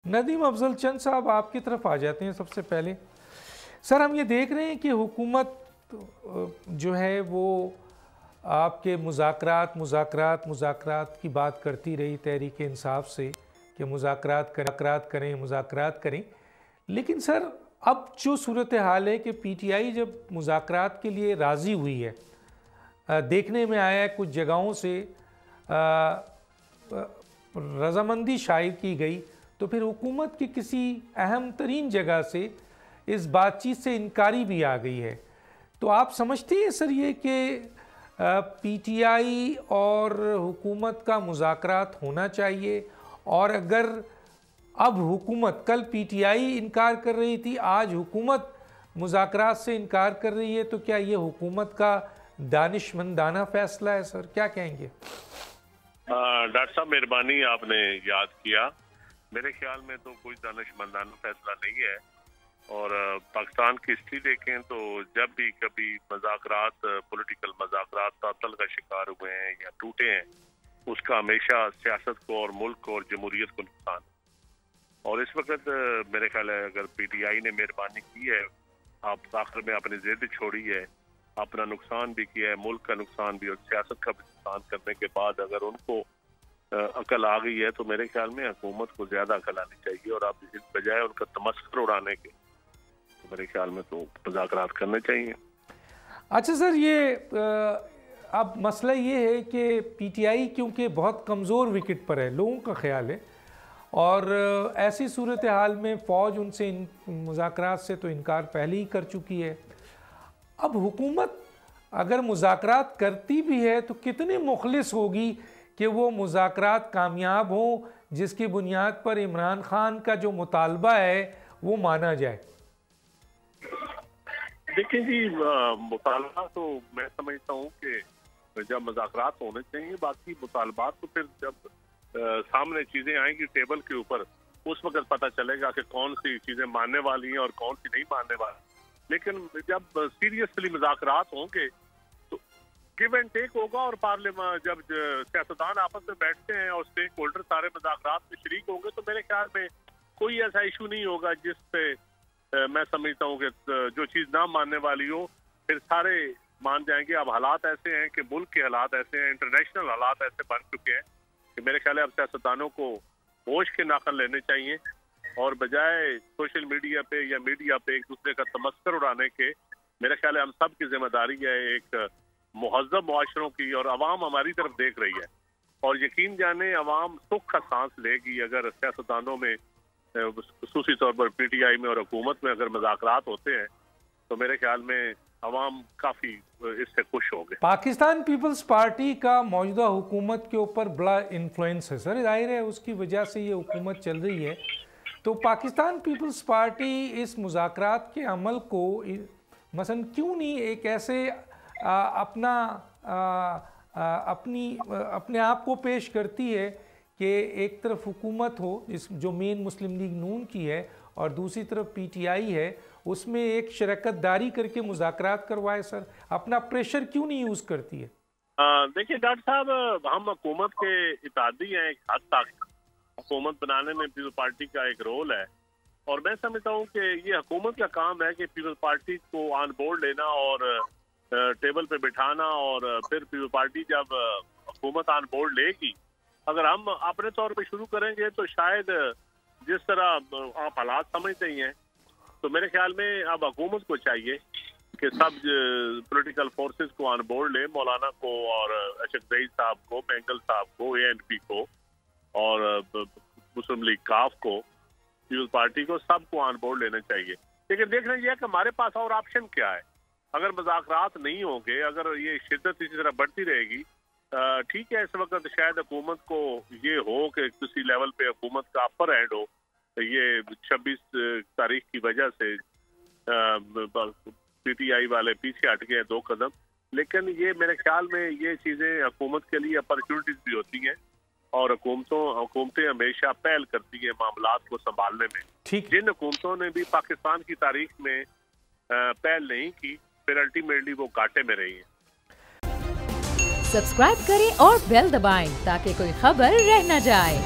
ندیم افضل چند صاحب آپ کی طرف آ جاتے ہیں سب سے پہلے۔ سر ہم یہ دیکھ رہے ہیں کہ حکومت جو ہے وہ آپ کے مذاکرات کی بات کرتی رہی تحریک انصاف سے کہ مذاکرات کریں، لیکن سر اب جو صورتحال ہے کہ پی ٹی آئی جب مذاکرات کے لیے راضی ہوئی ہے، دیکھنے میں آیا ہے کچھ جگہوں سے رضامندی شائع کی گئی، تو پھر حکومت کی کسی اہم ترین جگہ سے اس بات چیت سے انکاری بھی آ گئی ہے۔ تو آپ سمجھتے ہیں سر یہ کہ پی ٹی آئی اور حکومت کا مذاکرات ہونا چاہیے، اور اگر اب حکومت، کل پی ٹی آئی انکار کر رہی تھی، آج حکومت مذاکرات سے انکار کر رہی ہے، تو کیا یہ حکومت کا دانشمندانہ فیصلہ ہے سر؟ کیا کہیں گے؟ ڈاکٹر صاحب مہربانی، آپ نے یاد کیا، میرے خیال میں تو کوئی دانشمندانہ فیصلہ نہیں ہے، اور پاکستان کی ہسٹری دیکھیں تو جب بھی کبھی مذاکرات، پولیٹیکل مذاکرات تعطل کا شکار ہوئے ہیں یا ٹوٹے ہیں، اس کا ہمیشہ سیاست کو اور ملک کو اور جمہوریت کو نقصان ہے۔ اور اس وقت میرے خیال ہے اگر پی ٹی آئی نے مہربانی کی ہے، آپ آخر میں اپنی ضد چھوڑی ہے، اپنا نقصان بھی کیا ہے، ملک کا نقصان بھی اور سیاست کا بھی نقصان کرنے کے بعد اگر ان کو عقل آ گئی ہے، تو میرے خیال میں حکومت کو زیادہ عقل آنی چاہیے، اور آپ اس بجائے ان کا تمسخر اڑانے کے میرے خیال میں تو مذاکرات کرنے چاہیے۔ اچھا سر، یہ اب مسئلہ یہ ہے کہ پی ٹی آئی کیونکہ بہت کمزور وکٹ پر ہے، لوگوں کا خیال ہے، اور ایسی صورتحال میں فوج ان سے مذاکرات سے تو انکار پہلے ہی کر چکی ہے۔ اب حکومت اگر مذاکرات کرتی بھی ہے تو کتنے مخلص ہوگی کہ وہ مذاکرات کامیاب ہوں، جس کی بنیاد پر عمران خان کا جو مطالبہ ہے وہ مانا جائے؟ دیکھیں جی، مطالبہ تو میں سمجھتا ہوں کہ جب مذاکرات ہونے چاہیے، باقی مطالبات تو پھر جب سامنے چیزیں آئیں گی ٹیبل کے اوپر، اس وقت پتہ چلے گا کہ کون سی چیزیں ماننے والی ہیں اور کون سی نہیں ماننے والی۔ لیکن جب سیریسلی مذاکرات ہوں گے تو گیو اینڈ ٹیک ہوگا، اور پارلیمان جب سیاستدان آپس میں بیٹھتے ہیں اور اسٹیک ہولڈر سارے مذاکرات میں شریک ہوں گے، تو میرے خیال میں کوئی ایسا ایشو نہیں ہوگا جس پہ میں سمجھتا ہوں کہ جو چیز نہ ماننے والی ہو پھر سارے مان جائیں گے۔ اب حالات ایسے ہیں کہ ملک کے حالات ایسے ہیں، انٹرنیشنل حالات ایسے بن چکے ہیں کہ میرے خیال ہے اب سیاستدانوں کو ہوش کے ناخن لینے چاہیے، اور بجائے سوشل میڈیا پہ یا میڈیا پہ ایک دوسرے کا تمسخر اڑانے کے، میرے خیال ہے ہم سب کی ذمہ داری ہے ایک مہذب معاشروں کی، اور عوام ہماری طرف دیکھ رہی ہے، اور یقین جانے عوام سکھ کا سانس لے گی اگر سیاستدانوں میں، خصوصی طور پر پی ٹی آئی میں اور حکومت میں اگر مذاکرات ہوتے ہیں، تو میرے خیال میں عوام کافی اس سے خوش ہو گئے۔ پاکستان پیپلز پارٹی کا موجودہ حکومت کے اوپر بڑا انفلوئنس ہے سر، ظاہر ہے اس کی وجہ سے یہ حکومت چل رہی ہے، تو پاکستان پیپلز پارٹی اس مذاکرات کے عمل کو مثلا کیوں نہیں ایک ایسے اپنے آپ کو پیش کرتی ہے کہ ایک طرف حکومت ہو جو مین مسلم لیگ نون کی ہے، اور دوسری طرف پی ٹی آئی ہے، اس میں ایک شراکت داری کر کے مذاکرات کروائے سر؟ اپنا پریشر کیوں نہیں یوز کرتی ہے؟ دیکھیں ڈاکٹر صاحب، ہم حکومت کے اتحادی ہیں، ایک حد تک حکومت بنانے میں پیپلز پارٹی کا ایک رول ہے، اور میں سمجھتا ہوں کہ یہ حکومت کا کام ہے کہ پیپلز پارٹی کو آن بورڈ لینا اور ٹیبل پہ بٹھانا، اور پھر پیپلز پارٹی جب حکومت آن بورڈ لے گی، اگر ہم اپنے طور پہ شروع کریں گے تو شاید جس طرح آپ حالات سمجھتے ہی ہیں، تو میرے خیال میں اب حکومت کو چاہیے کہ سب پولیٹیکل فورسز کو آن بورڈ لے، مولانا کو اور اشرف زئی صاحب کو، بینگل صاحب کو، اے این پی کو اور مسلم لیگ کاف کو، پیپلز پارٹی کو، سب کو آن بورڈ لینا چاہیے۔ لیکن دیکھنا یہ ہے کہ ہمارے پاس اور آپشن کیا ہے۔ اگر مذاکرات نہیں ہوں گے، اگر یہ شدت اسی طرح بڑھتی رہے گی، ٹھیک ہے اس وقت شاید حکومت کو یہ ہو کہ کسی لیول پہ حکومت کا اپر ہینڈ ہو، یہ 26 تاریخ کی وجہ سے پی ٹی آئی والے پیچھے ہٹ گئے 2 قدم، لیکن یہ میرے خیال میں یہ چیزیں حکومت کے لیے اپرچونٹیز بھی ہوتی ہیں، اور حکومتیں ہمیشہ پہل کرتی ہیں معاملات کو سنبھالنے میں۔ جن حکومتوں نے بھی پاکستان کی تاریخ میں پہل نہیں کی، پھر الٹیمیٹلی وہ گھاٹے میں رہی ہیں۔ سبسکرائب کریں اور بیل دبائیں تاکہ کوئی خبر رہ نہ جائے۔